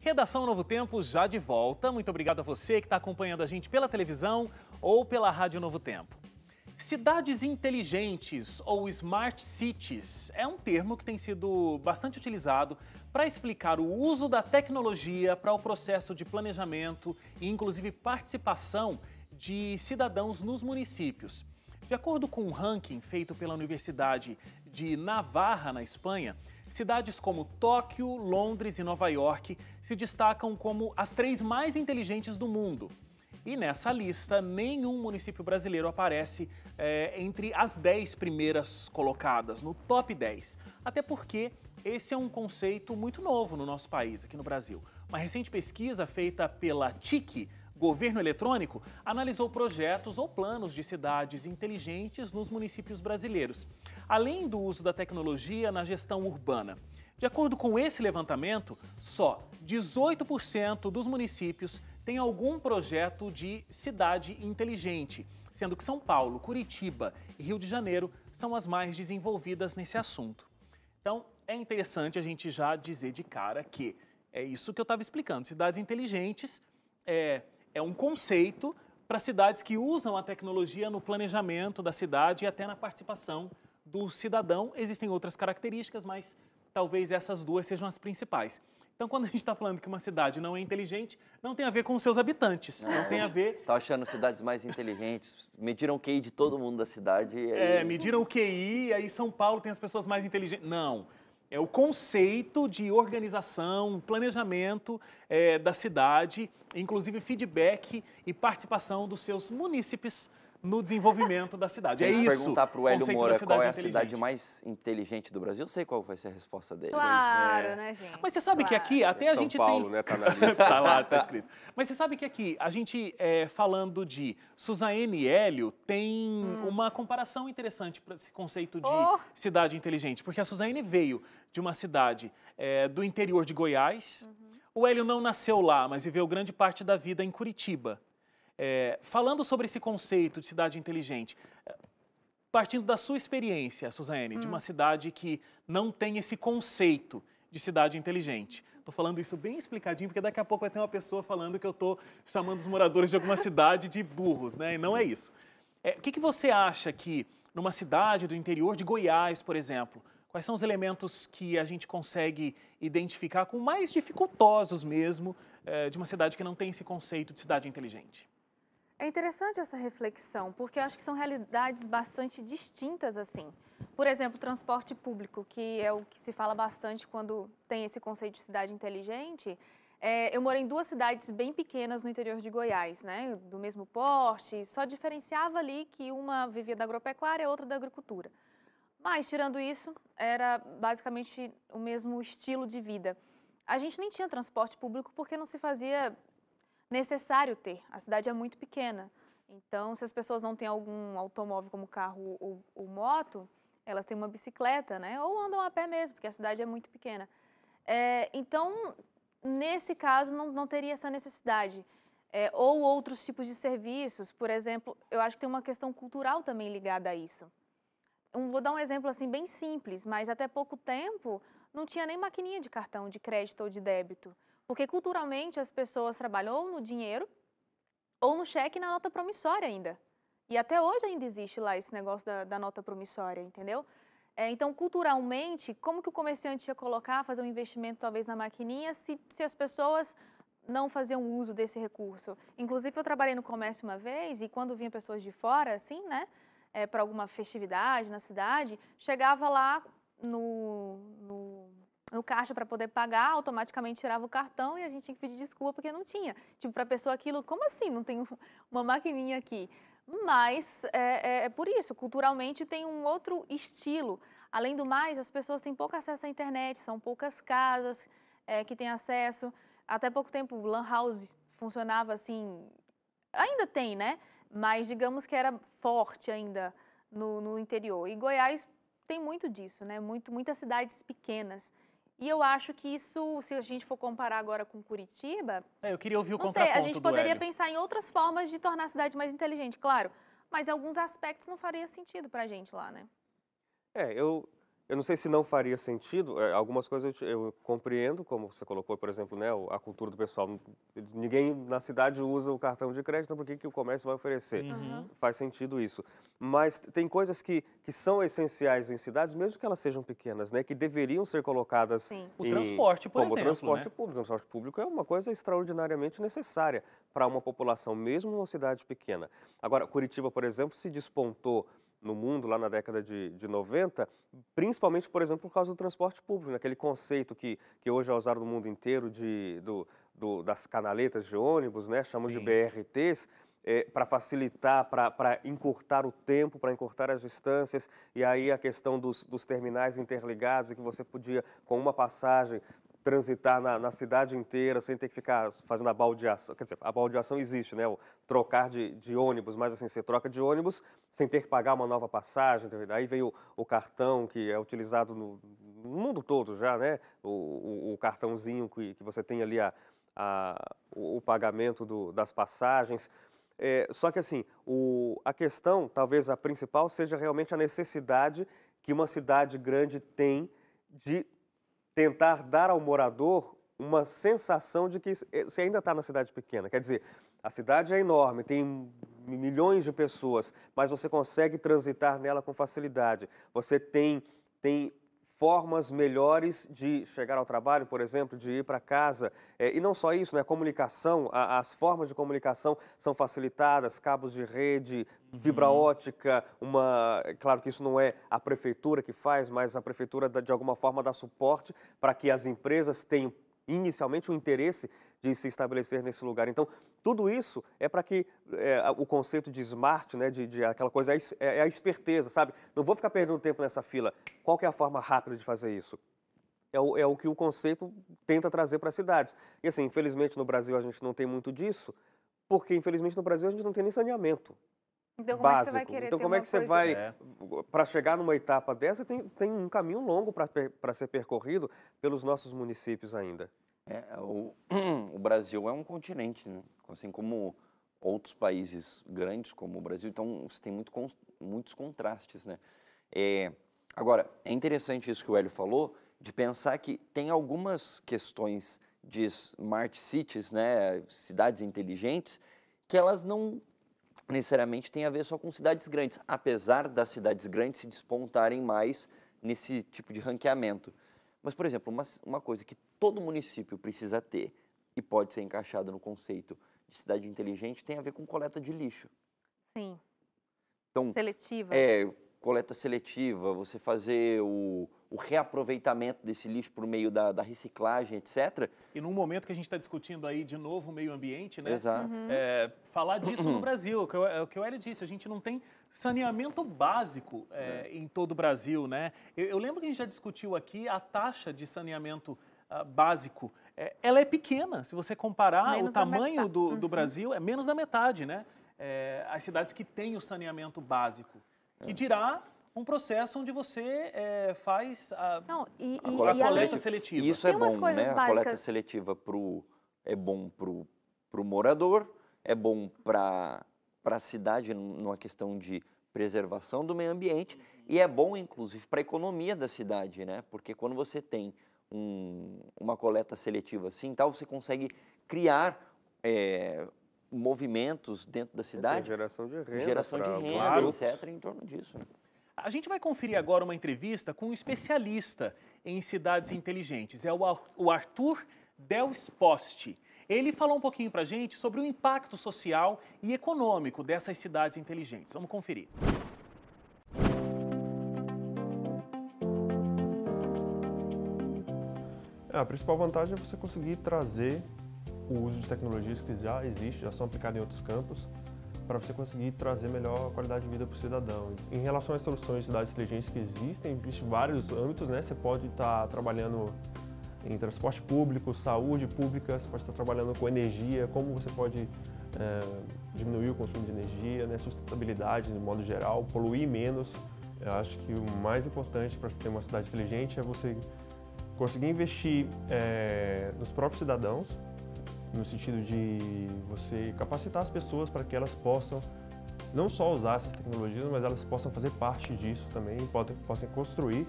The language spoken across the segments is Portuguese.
Redação Novo Tempo já de volta. Muito obrigado a você que está acompanhando a gente pela televisão ou pela Rádio Novo Tempo. Cidades inteligentes ou Smart Cities é um termo que tem sido bastante utilizado para explicar o uso da tecnologia para o processo de planejamento e inclusive participação de cidadãos nos municípios. De acordo com um ranking feito pela Universidade de Navarra, na Espanha, cidades como Tóquio, Londres e Nova York se destacam como as 3 mais inteligentes do mundo. E nessa lista, nenhum município brasileiro aparece entre as 10 primeiras colocadas, no top 10. Até porque esse é um conceito muito novo no nosso país, aqui no Brasil. Uma recente pesquisa feita pela TIC, Governo Eletrônico, analisou projetos ou planos de cidades inteligentes nos municípios brasileiros, além do uso da tecnologia na gestão urbana. De acordo com esse levantamento, só 18% dos municípios têm algum projeto de cidade inteligente, sendo que São Paulo, Curitiba e Rio de Janeiro são as mais desenvolvidas nesse assunto. Então, é interessante a gente já dizer de cara que é isso que eu estava explicando. Cidades inteligentes é um conceito para cidades que usam a tecnologia no planejamento da cidade e até na participação do cidadão. Existem outras características, mas talvez essas 2 sejam as principais. Então, quando a gente está falando que uma cidade não é inteligente, não tem a ver com os seus habitantes, não tem a ver... Tá achando cidades mais inteligentes, mediram o QI de todo mundo da cidade. E aí... mediram o QI, aí São Paulo tem as pessoas mais inteligentes. Não, é o conceito de organização, planejamento da cidade, inclusive feedback e participação dos seus munícipes no desenvolvimento da cidade. Se a gente perguntar para o Hélio conceito Moura da qual é a cidade cidade mais inteligente do Brasil, eu sei qual vai ser a resposta dele. Claro, né, gente? Mas você sabe que aqui até a São gente Paulo, tem... né? Tá na lista. Tá lá, tá escrito. Mas você sabe que aqui a gente, falando de Suzane e Hélio, tem uma comparação interessante para esse conceito de cidade inteligente. Porque a Suzane veio de uma cidade do interior de Goiás. O Hélio não nasceu lá, mas viveu grande parte da vida em Curitiba. Falando sobre esse conceito de cidade inteligente, partindo da sua experiência, Suzane, de uma cidade que não tem esse conceito de cidade inteligente. Estou falando isso bem explicadinho, porque daqui a pouco vai ter uma pessoa falando que eu estou chamando os moradores de alguma cidade de burros, né? E não é isso. O que você acha que, numa cidade do interior de Goiás, por exemplo, quais são os elementos que a gente consegue identificar como mais dificultosos mesmo de uma cidade que não tem esse conceito de cidade inteligente? É interessante essa reflexão, porque eu acho que são realidades bastante distintas, assim. Por exemplo, transporte público, que é o que se fala bastante quando tem esse conceito de cidade inteligente. Eu moro em 2 cidades bem pequenas no interior de Goiás, né? Do mesmo porte, só diferenciava ali que uma vivia da agropecuária e outra da agricultura. Mas, tirando isso, era basicamente o mesmo estilo de vida. A gente nem tinha transporte público porque não se fazia necessário ter. A cidade é muito pequena. Então, se as pessoas não têm algum automóvel como carro ou moto, elas têm uma bicicleta, né? Ou andam a pé mesmo, porque a cidade é muito pequena. Então, nesse caso, não teria essa necessidade. Ou outros tipos de serviços, por exemplo, eu acho que tem uma questão cultural também ligada a isso. Vou dar um exemplo assim bem simples, mas até pouco tempo não tinha nem maquininha de cartão de crédito ou de débito. Porque culturalmente as pessoas trabalham ou no dinheiro ou no cheque e na nota promissória ainda. E até hoje ainda existe lá esse negócio da nota promissória, entendeu? Então, culturalmente, como que o comerciante ia colocar, fazer um investimento talvez na maquininha se as pessoas não faziam uso desse recurso? Inclusive, eu trabalhei no comércio uma vez e quando vinha pessoas de fora, assim, né, para alguma festividade na cidade, chegava lá no caixa para poder pagar, automaticamente tirava o cartão e a gente tinha que pedir desculpa porque não tinha. Tipo, para a pessoa aquilo, como assim não tem uma maquininha aqui? Mas é por isso, culturalmente tem um outro estilo. Além do mais, as pessoas têm pouco acesso à internet, são poucas casas que têm acesso. Até pouco tempo, o Lan House funcionava assim, ainda tem, né? Mas digamos que era forte ainda no interior. E Goiás tem muito disso, né? Muitas cidades pequenas. E eu acho que isso, se a gente for comparar agora com Curitiba... eu queria ouvir o não contraponto sei, a gente poderia Hélio. pensar em outras formas de tornar a cidade mais inteligente, claro. Mas em alguns aspectos não faria sentido pra gente lá, né? Eu eu não sei se não faria sentido, algumas coisas eu compreendo, como você colocou, por exemplo, né, a cultura do pessoal. Ninguém na cidade usa o cartão de crédito, então por que o comércio vai oferecer? Faz sentido isso. Mas tem coisas que são essenciais em cidades, mesmo que elas sejam pequenas, né, que deveriam ser colocadas O transporte, por exemplo, como o transporte né? público. O transporte público é uma coisa extraordinariamente necessária para uma população, mesmo numa cidade pequena. Agora, Curitiba, por exemplo, se despontou no mundo lá na década de 90, principalmente, por exemplo, por causa do transporte público, naquele conceito que hoje é usado no mundo inteiro das canaletas de ônibus, né, chamam de BRTs, para facilitar, para encurtar o tempo, para encurtar as distâncias, e aí a questão dos terminais interligados, e que você podia, com uma passagem, transitar na cidade inteira sem ter que ficar fazendo a baldeação. Quer dizer, a baldeação existe, né? O trocar de ônibus, mas assim, você troca de ônibus sem ter que pagar uma nova passagem. Aí veio o cartão, que é utilizado no mundo todo já, né? O cartãozinho que você tem ali o pagamento das passagens. Só que assim, a questão, talvez a principal, seja realmente a necessidade que uma cidade grande tem de tentar dar ao morador uma sensação de que você ainda está na cidade pequena. Quer dizer, a cidade é enorme, tem milhões de pessoas, mas você consegue transitar nela com facilidade. Você tem formas melhores de chegar ao trabalho, por exemplo, de ir para casa. E não só isso, né? A comunicação, as formas de comunicação são facilitadas, cabos de rede, fibra ótica, claro que isso não é a prefeitura que faz, mas a prefeitura de alguma forma dá suporte para que as empresas tenham inicialmente o interesse de se estabelecer nesse lugar. Então, tudo isso é para que o conceito de smart, né, de aquela coisa, é a esperteza, sabe? Não vou ficar perdendo tempo nessa fila. Qual que é a forma rápida de fazer isso? É o que o conceito tenta trazer para as cidades. E assim, infelizmente no Brasil a gente não tem muito disso, porque infelizmente no Brasil a gente não tem nem saneamento Então, como básico. é que você vai querer Então, ter como é uma que você coisa... vai, para chegar numa etapa dessa, tem um caminho longo para ser percorrido pelos nossos municípios ainda. O Brasil é um continente, né? Assim como outros países grandes como o Brasil, então você tem muitos contrastes, né? Agora, é interessante isso que o Hélio falou, de pensar que tem algumas questões de smart cities, né, cidades inteligentes, que elas não necessariamente têm a ver só com cidades grandes, apesar das cidades grandes se despontarem mais nesse tipo de ranqueamento. Mas, por exemplo, uma coisa que todo município precisa ter e pode ser encaixado no conceito de cidade inteligente tem a ver com coleta de lixo. Sim. Então, seletiva. Coleta seletiva, você fazer o reaproveitamento desse lixo por meio da reciclagem, etc. E num momento que a gente está discutindo aí de novo o meio ambiente, né? Exato. Falar disso no Brasil, o que o Hélio disse, a gente não tem saneamento básico em todo o Brasil, né? Eu lembro que a gente já discutiu aqui a taxa de saneamento básico. Ela é pequena, se você comparar o tamanho do Brasil, é menos da metade, né? As cidades que têm o saneamento básico. Que dirá um processo onde você faz a coleta seletiva. Isso é bom, né? A coleta seletiva é bom para o morador, é bom para a cidade numa questão de preservação do meio ambiente e é bom, inclusive, para a economia da cidade, né? Porque quando você tem uma coleta seletiva assim, tal, você consegue criar movimentos dentro da cidade. Geração de renda. Claro. Etc., em torno disso. Né? A gente vai conferir agora uma entrevista com um especialista em cidades inteligentes. É o Arthur Del Esposti. Ele falou um pouquinho para a gente sobre o impacto social e econômico dessas cidades inteligentes. Vamos conferir. A principal vantagem é você conseguir trazer o uso de tecnologias que já existem, já são aplicadas em outros campos, para você conseguir trazer melhor qualidade de vida para o cidadão. Em relação às soluções de cidades inteligentes que existem vários âmbitos, né? Você pode estar trabalhando em transporte público, saúde pública, você pode estar trabalhando com energia, como você pode diminuir o consumo de energia, né? Sustentabilidade de modo geral, poluir menos. Eu acho que o mais importante para você ter uma cidade inteligente é você conseguir investir nos próprios cidadãos, no sentido de você capacitar as pessoas para que elas possam não só usar essas tecnologias, mas elas possam fazer parte disso também, possam construir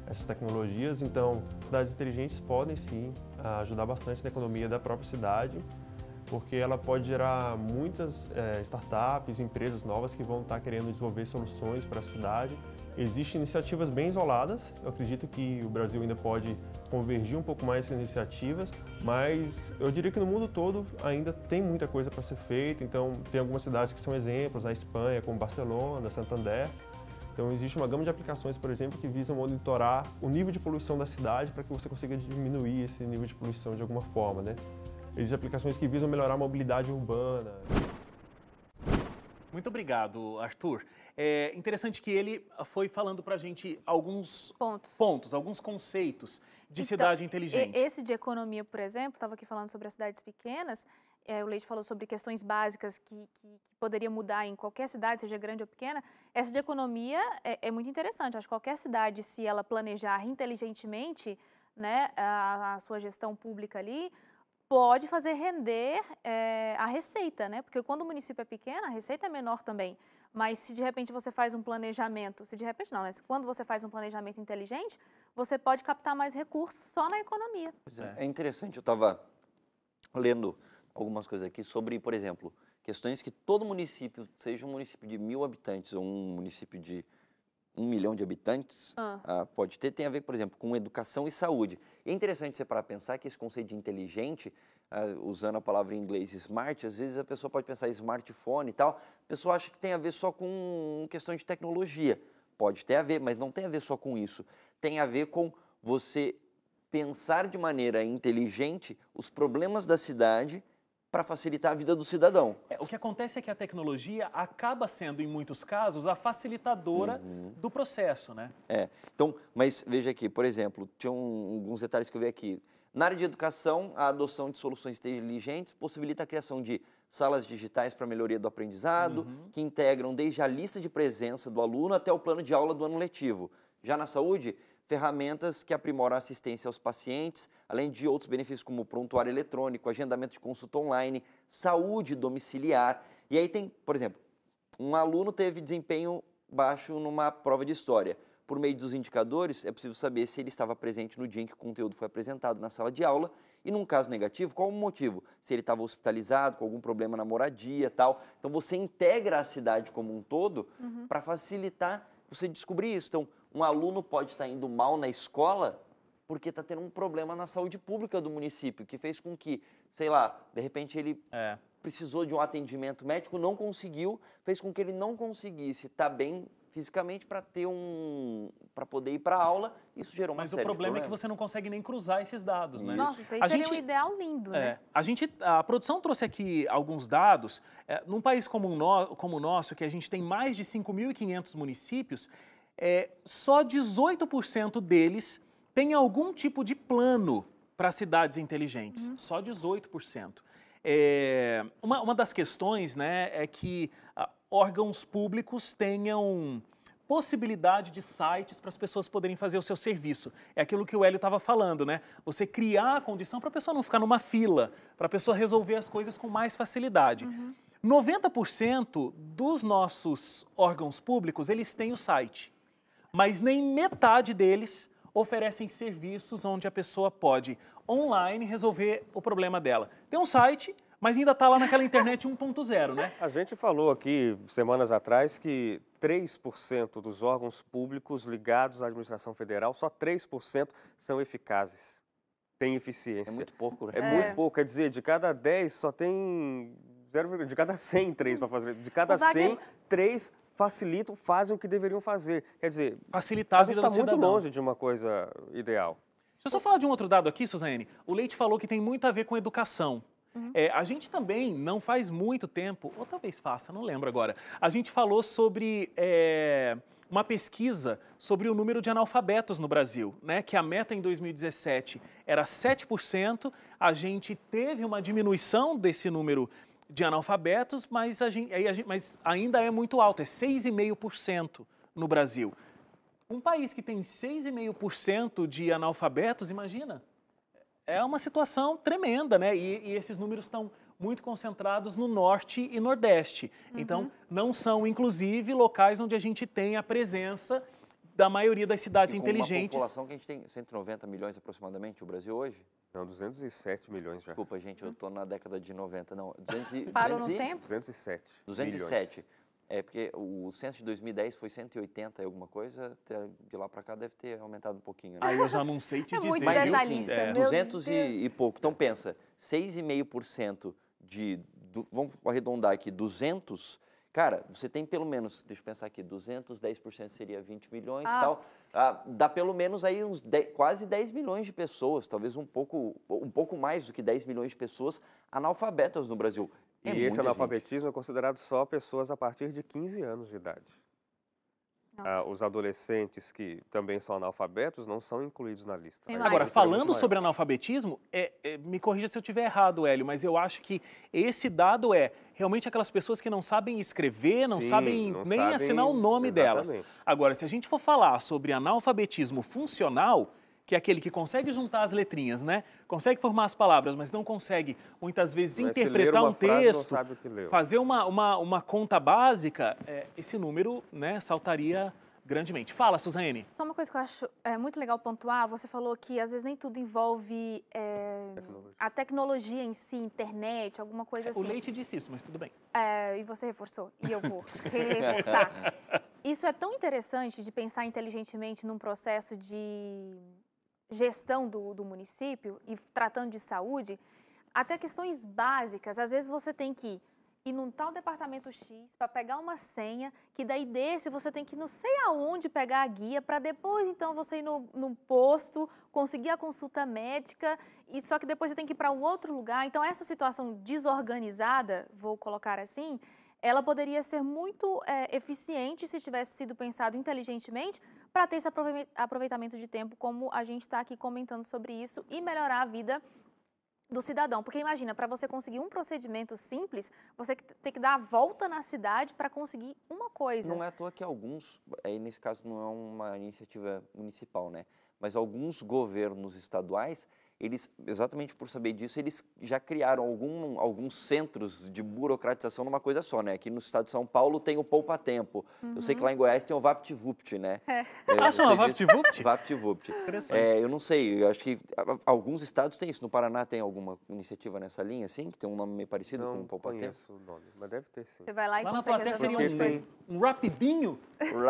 essas tecnologias. Então, cidades inteligentes podem sim ajudar bastante na economia da própria cidade, porque ela pode gerar muitas startups, empresas novas que vão estar querendo desenvolver soluções para a cidade. Existem iniciativas bem isoladas, eu acredito que o Brasil ainda pode convergir um pouco mais essas iniciativas, mas eu diria que no mundo todo ainda tem muita coisa para ser feita. Então, tem algumas cidades que são exemplos, na Espanha, como Barcelona, Santander. Então, existe uma gama de aplicações, por exemplo, que visam monitorar o nível de poluição da cidade para que você consiga diminuir esse nível de poluição de alguma forma, né? Existem aplicações que visam melhorar a mobilidade urbana. Muito obrigado, Arthur. É interessante que ele foi falando para a gente alguns pontos, alguns conceitos de cidade inteligente. Esse de economia, por exemplo, estava aqui falando sobre as cidades pequenas, o Leite falou sobre questões básicas que poderia mudar em qualquer cidade, seja grande ou pequena. Essa de economia é muito interessante. Acho que qualquer cidade, se ela planejar inteligentemente, né, a sua gestão pública ali, pode fazer render a receita, né? Porque quando o município é pequeno, a receita é menor também. Mas se de repente você faz um planejamento, se de repente não, mas quando você faz um planejamento inteligente, você pode captar mais recursos só na economia. Pois é interessante, eu estava lendo algumas coisas aqui sobre, por exemplo, questões que todo município, seja um município de 1.000 habitantes ou um município de 1 milhão de habitantes, pode ter, tem a ver, por exemplo, com educação e saúde. E é interessante você parar para pensar que esse conceito de inteligente, usando a palavra em inglês smart, às vezes a pessoa pode pensar em smartphone e tal, a pessoa acha que tem a ver só com questão de tecnologia. Pode ter a ver, mas não tem a ver só com isso. Tem a ver com você pensar de maneira inteligente os problemas da cidade para facilitar a vida do cidadão. O que acontece é que a tecnologia acaba sendo, em muitos casos, a facilitadora do processo, né? Então, mas veja aqui, por exemplo, tinha alguns detalhes que eu vi aqui. Na área de educação, a adoção de soluções inteligentes possibilita a criação de salas digitais para melhoria do aprendizado, que integram desde a lista de presença do aluno até o plano de aula do ano letivo. Já na saúde, ferramentas que aprimoram a assistência aos pacientes, além de outros benefícios como prontuário eletrônico, agendamento de consulta online, saúde domiciliar. E aí tem, por exemplo, um aluno teve desempenho baixo numa prova de história. Por meio dos indicadores, é possível saber se ele estava presente no dia em que o conteúdo foi apresentado na sala de aula e, num caso negativo, qual o motivo? Se ele estava hospitalizado, com algum problema na moradia e tal. Então, você integra a cidade como um todo para facilitar você descobrir isso. Então, um aluno pode estar indo mal na escola porque está tendo um problema na saúde pública do município, que fez com que, sei lá, de repente ele precisou de um atendimento médico, não conseguiu, fez com que ele não conseguisse estar bem fisicamente para poder ir para a aula. Isso gerou uma série de problemas. Mas o problema é que você não consegue nem cruzar esses dados, né? Nossa, isso aí seria um ideal lindo, né? A produção trouxe aqui alguns dados. Num país como o nosso, que a gente tem mais de 5.500 municípios, só 18% deles tem algum tipo de plano para cidades inteligentes. Só 18%. Uma das questões, né, é que órgãos públicos tenham possibilidade de sites para as pessoas poderem fazer o seu serviço. É aquilo que o Hélio estava falando, né? Você criar a condição para a pessoa não ficar numa fila, para a pessoa resolver as coisas com mais facilidade. 90% dos nossos órgãos públicos, eles têm o site, mas nem metade deles oferecem serviços onde a pessoa pode, online, resolver o problema dela. Tem um site, mas ainda está lá naquela internet 1.0, né? A gente falou aqui, semanas atrás, que 3% dos órgãos públicos ligados à administração federal, só 3% são eficazes, têm eficiência. É muito pouco, né? É muito pouco, quer dizer, de cada 10 só tem 0, de cada 100, 3 para fazer. De cada 100, 3 facilitam, fazem o que deveriam fazer. Quer dizer, facilitar a vida do cidadão. Está muito longe de uma coisa ideal. Deixa eu só falar de um outro dado aqui, Suzane. O Leite falou que tem muito a ver com educação. A gente também, não faz muito tempo, ou talvez faça, não lembro agora, a gente falou sobre uma pesquisa sobre o número de analfabetos no Brasil, né? Que a meta em 2017 era 7%, a gente teve uma diminuição desse número de analfabetos, mas ainda é muito alto, é 6,5% no Brasil. Um país que tem 6,5% de analfabetos, imagina, é uma situação tremenda, né? E esses números estão muito concentrados no norte e nordeste. Então, não são, inclusive, locais onde a gente tem a presença da maioria das cidades E com inteligentes. uma população que a gente tem 190 milhões aproximadamente, o Brasil hoje? Não, 207 milhões já. Desculpa, gente, eu tô na década de 90, não. Parou no tempo? 207 207. milhões. É porque o censo de 2010 foi 180 e alguma coisa, até de lá para cá deve ter aumentado um pouquinho. Né? Aí eu já não sei te É dizer. muito Mas enfim, detalhista, meu 200 Deus. e pouco. Então pensa, 6,5% vamos arredondar aqui, 200, cara, você tem pelo menos, deixa eu pensar aqui, 210% seria 20 milhões e tal, dá pelo menos aí uns quase 10 milhões de pessoas, talvez um pouco mais do que 10 milhões de pessoas analfabetas no Brasil. E esse analfabetismo é considerado só pessoas a partir de 15 anos de idade. Os adolescentes que também são analfabetos não são incluídos na lista. Tem Agora, mais. falando sobre analfabetismo, me corrija se eu estiver errado, Hélio, mas eu acho que esse dado é realmente aquelas pessoas que não sabem escrever, não Sim, sabem não nem sabem assinar o nome delas. exatamente. Agora, se a gente for falar sobre analfabetismo funcional, que é aquele que consegue juntar as letrinhas, né? Consegue formar as palavras, mas não consegue, muitas vezes, Mas se interpretar ler uma um frase, não texto, sabe o que leu. fazer uma conta básica, esse número, né, saltaria grandemente. Fala, Suzane. Só uma coisa que eu acho muito legal pontuar, você falou que às vezes nem tudo envolve a tecnologia em si, internet, alguma coisa assim. O Leite disse isso, mas tudo bem. E você reforçou, e eu vou reforçar. Isso é tão interessante de pensar inteligentemente num processo de gestão do município e tratando de saúde, até questões básicas. Às vezes você tem que ir num tal departamento X para pegar uma senha, que daí desse você tem que ir não sei aonde pegar a guia, para depois então você ir no posto, conseguir a consulta médica, e só que depois você tem que ir para um outro lugar. Então essa situação desorganizada, vou colocar assim, ela poderia ser muito eficiente se tivesse sido pensado inteligentemente para ter esse aproveitamento de tempo, como a gente está aqui comentando sobre isso, e melhorar a vida do cidadão. Porque imagina, para você conseguir um procedimento simples, você tem que dar a volta na cidade para conseguir uma coisa. Não é à toa que alguns, aí nesse caso não é uma iniciativa municipal, né? Mas alguns governos estaduais, eles, exatamente por saber disso, eles já criaram alguns centros de burocratização numa coisa só, né? Aqui no estado de São Paulo tem o Poupa Tempo. Eu sei que lá em Goiás tem o VaptVupt, né? Chama VaptVupt? VaptVupt. Eu não sei, eu acho que alguns estados têm isso. No Paraná tem alguma iniciativa nessa linha, assim, que tem um nome meio parecido com o Poupa Tempo? Não conheço o nome, mas deve ter sim. Você vai lá e Lá na consegue plateia resolver seria um monte de coisa. um rapidinho.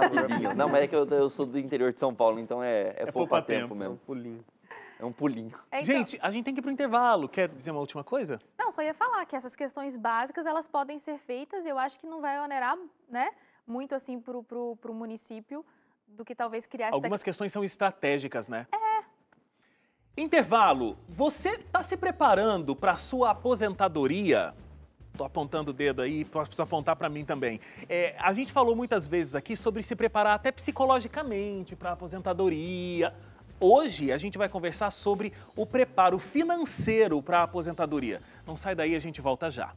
Rapidinho. Não, mas é que eu sou do interior de São Paulo, então é Poupa Tempo É um mesmo. pulinho. É um pulinho. Então, Gente, a gente tem que ir pro intervalo. Quer dizer uma última coisa? não, só ia falar que essas questões básicas, elas podem ser feitas, e eu acho que não vai onerar, né, muito assim pro município do que talvez criar essa Algumas questões são estratégicas, né? Intervalo. Você está se preparando para a sua aposentadoria? Estou apontando o dedo aí, precisa apontar para mim também. A gente falou muitas vezes aqui sobre se preparar até psicologicamente para a aposentadoria. Hoje a gente vai conversar sobre o preparo financeiro para a aposentadoria. Não sai daí, a gente volta já.